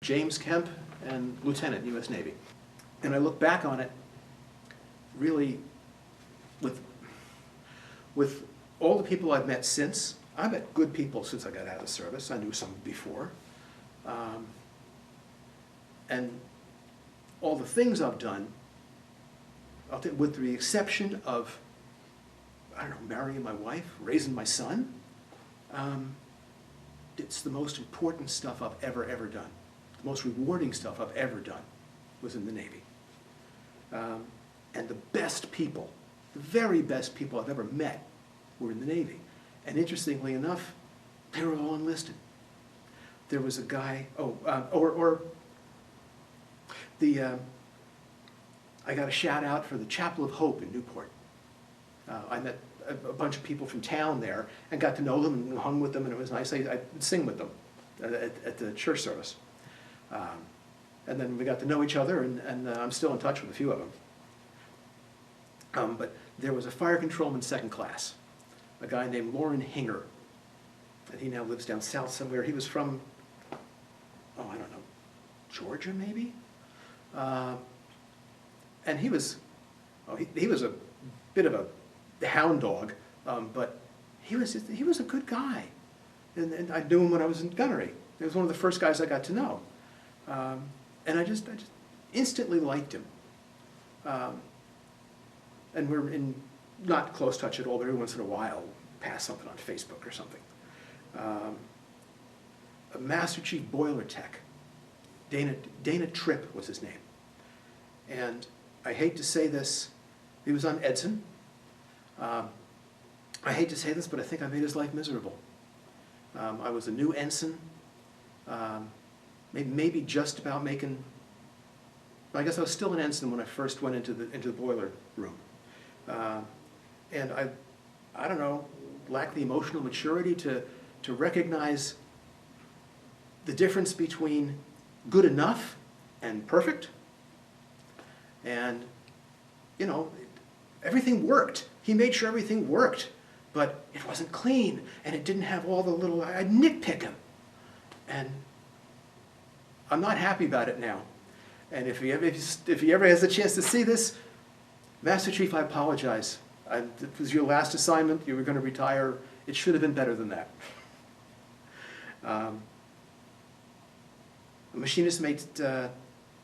James Kemp and Lieutenant, U.S. Navy. And I look back on it really with all the people I've met since. I've met good people since I got out of the service. I knew some before. And all the things I've done, with the exception of, I don't know, marrying my wife, raising my son, it's the most important stuff I've ever done. The most rewarding stuff I've ever done was in the Navy. And the best people, the very best people I've ever met were in the Navy. And interestingly enough, they were all enlisted. There was a guy, I got a shout out for the Chapel of Hope in Newport. I met a bunch of people from town there and got to know them and hung with them, and it was nice. I'd sing with them at the church service. And then we got to know each other, and I'm still in touch with a few of them. But there was a fire controlman second class, a guy named Loren Hinger, and he now lives down south somewhere. He was from, I don't know, Georgia maybe? And he was a bit of a hound dog, but he was a good guy. And I knew him when I was in gunnery. He was one of the first guys I got to know. And I just instantly liked him. And we're in not close touch at all, but every once in a while pass something on Facebook or something. A Master Chief Boiler Tech, Dana Tripp was his name. And I hate to say this, he was on Edson. I hate to say this, but I think I made his life miserable. I was a new ensign, maybe just about making, I guess I was still an ensign when I first went into the boiler room. And I don't know, lacked the emotional maturity to recognize the difference between good enough and perfect. And, you know, everything worked. He made sure everything worked, but it wasn't clean, and it didn't have all the little, I'd nitpick him. And I'm not happy about it now. And if he ever has a chance to see this, Master Chief, I apologize. It was your last assignment. You were going to retire. It should have been better than that. A machinist mate,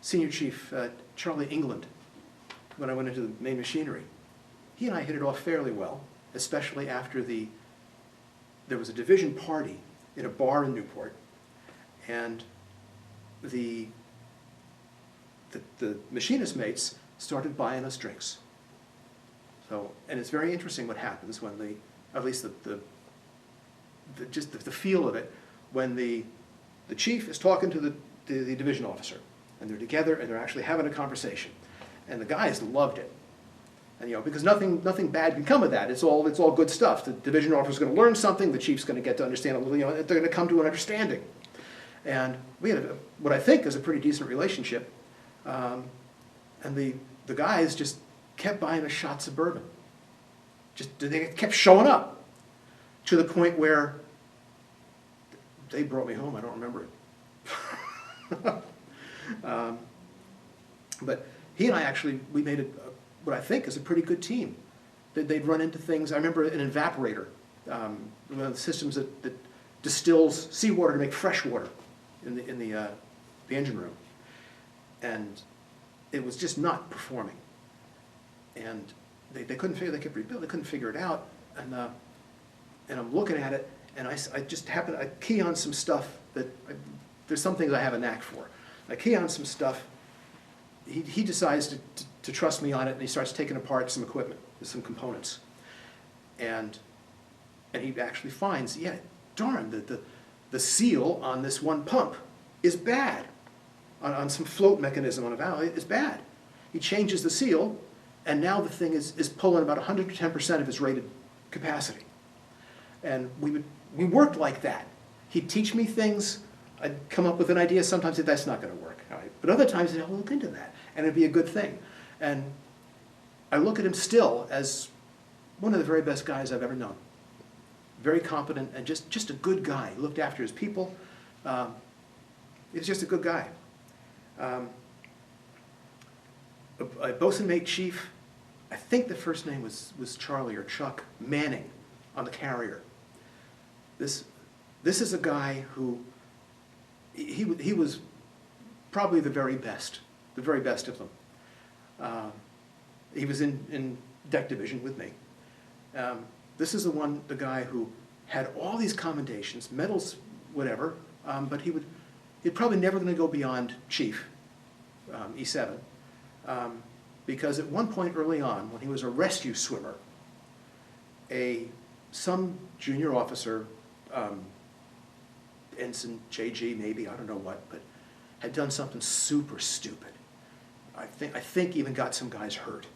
Senior Chief Charlie England, when I went into the main machinery, he and I hit it off fairly well, especially after there was a division party in a bar in Newport, and the machinist mates started buying us drinks. So, and it's very interesting what happens when at least just the feel of it, when the chief is talking to the division officer, and they're together and they're actually having a conversation, and the guys loved it, and because nothing bad can come of that. It's all good stuff. The division officer is going to learn something. The chief's going to get to understand a little. They're going to come to an understanding, and we had what I think is a pretty decent relationship. And the guys just kept buying us shots of bourbon. They kept showing up to the point where they brought me home. I don't remember it. But he and I actually, we made what I think is a pretty good team. They'd run into things. I remember an evaporator, one of the systems that distills seawater to make fresh water in the engine room. And it was just not performing. And they couldn't figure, they kept rebuilding, they couldn't figure it out. And I'm looking at it, and I just happened, I key on some stuff there's some things I have a knack for. I key on some stuff, he decides to trust me on it, and he starts taking apart some equipment, some components. And he actually finds, yeah, darn, the seal on this one pump is bad. On some float mechanism on a valve, it's bad. He changes the seal, and now the thing is pulling about 110% of its rated capacity. And we worked like that. He'd teach me things, I'd come up with an idea, sometimes that's not going to work. All right. But other times he'd look into that, and it'd be a good thing. And I look at him still as one of the very best guys I've ever known. Very competent and just a good guy. He looked after his people. He's just a good guy. A bosun mate chief, I think the first name was Charlie or Chuck Manning on the carrier. This is a guy who, he was probably the very best of them. He was in deck division with me. This is the guy who had all these commendations, medals, whatever, but he'd probably never going to go beyond chief, E7, because at one point early on, when he was a rescue swimmer, some junior officer, ensign, JG maybe, I don't know what, but had done something super stupid. I think even got some guys hurt.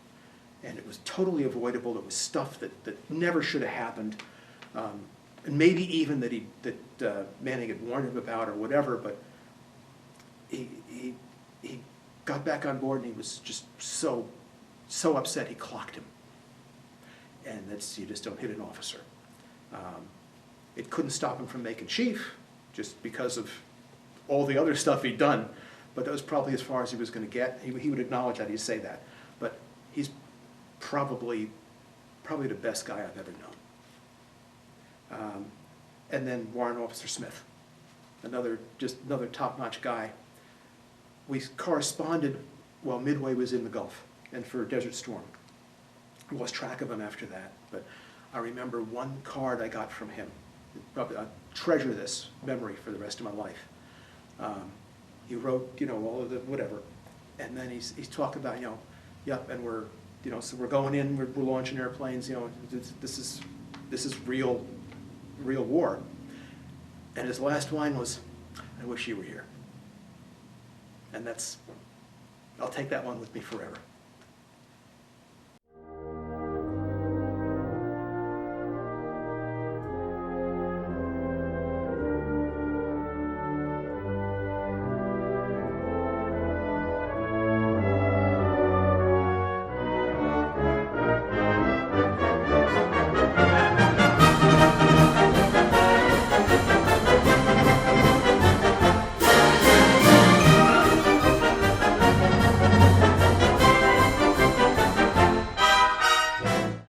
And it was totally avoidable. It was stuff that never should have happened. And maybe even that Manning had warned him about or whatever, but he got back on board and he was just so upset he clocked him. And you just don't hit an officer. It couldn't stop him from making chief just because of all the other stuff he'd done, but that was probably as far as he was going to get. He would acknowledge that, he'd say that. But he's probably the best guy I've ever known. And then Warrant Officer Smith, another top-notch guy. We corresponded while Midway was in the Gulf and for Desert Storm. I lost track of him after that, but I remember one card I got from him. Probably, I treasure this memory for the rest of my life. He wrote, all of the whatever, and then he's talking about, yep, and we're, so we're going in, we're launching airplanes, this is real war. And his last line was, "I wish you were here." And I'll take that one with me forever.